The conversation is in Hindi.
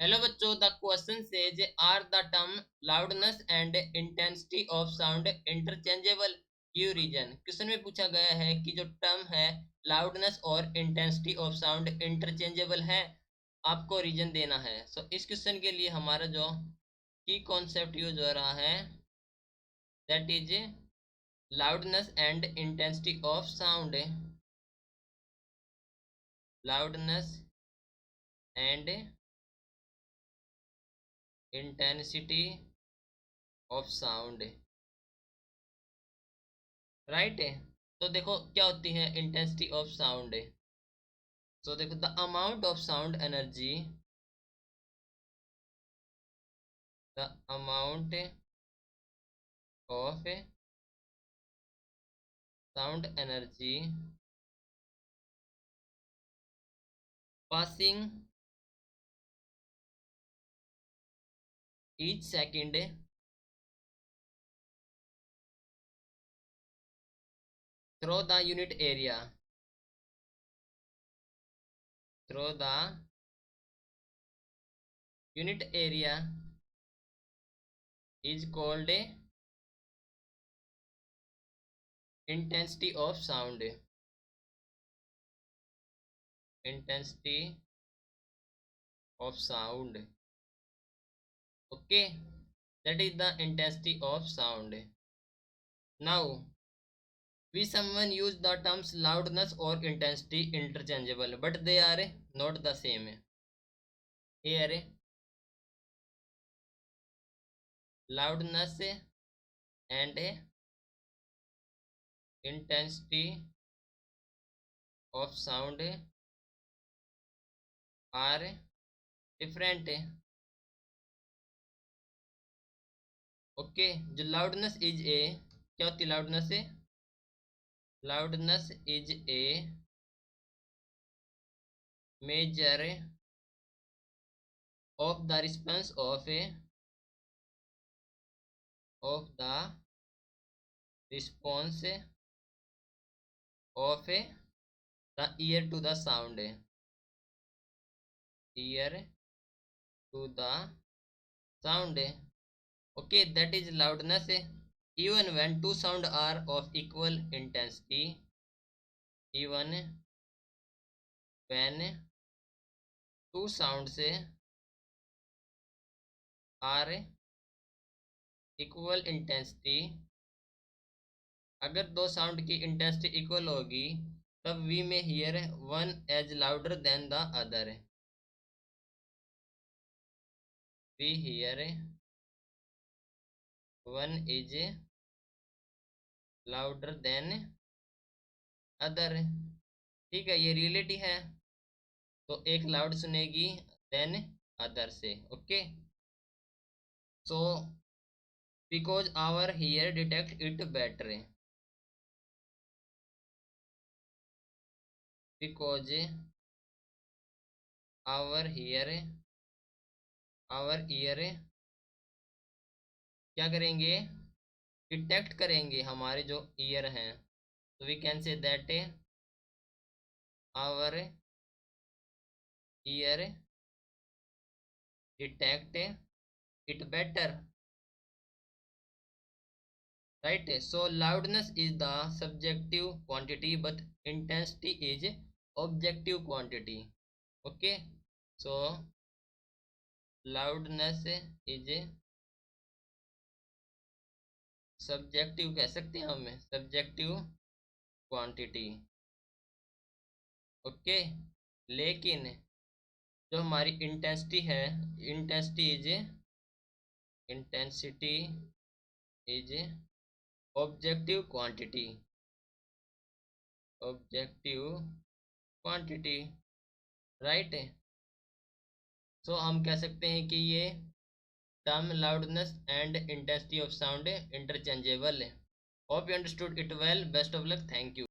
हेलो बच्चों, the question says are the term loudness and intensity of sound interchangeable? Give reason. Question में पूछा गया है कि जो टर्म है लाउडनेस और इंटेंसिटी ऑफ साउंड इंटरचेंजेबल है, आपको रीजन देना है। सो इस क्वेश्चन के लिए हमारा जो की कॉन्सेप्ट यूज हो रहा है that is loudness and intensity of sound. Loudness and intensity of sound, right है। तो देखो क्या होती है इंटेंसिटी ऑफ साउंड। सो देखो the amount of sound energy, the amount of sound energy passing each second through the unit area, through the unit area is called intensity of sound, intensity of sound, okay, that is the intensity of sound. Now we someone use the terms loudness or intensity interchangeable, but they are not the same. Here loudness and intensity of sound are different. Okay, जो लाउडनेस इज ए, क्या होती है loudness? Loudness is a measure of the response of the response of the ear to the sound, ear to the sound, okay, that is loudness. Even when two sound are of equal intensity, even when two sounds are equal intensity, अगर दो साउंड की इंटेंसिटी इक्वल होगी तब we may hear one as louder than the other, we hear one is louder than other. ठीक है, ये रियलिटी है, तो एक लाउड सुनेगी देन अदर से। Okay, so because our hear detect it better, because our hear, our ear क्या करेंगे? डिटेक्ट करेंगे, हमारे जो ईयर हैं। तो we can say that our ear detect it better, right? So loudness is the subjective quantity but intensity is objective quantity. Okay, so loudness is subjective, कह सकते हैं हमें subjective quantity. ओके, लेकिन जो हमारी इंटेंसिटी है, intensity is objective quantity, objective quantity, right. So हम कह सकते हैं कि ये term loudness and intensity of sound interchangeable है। Hope you understood it well, best of luck, thank you.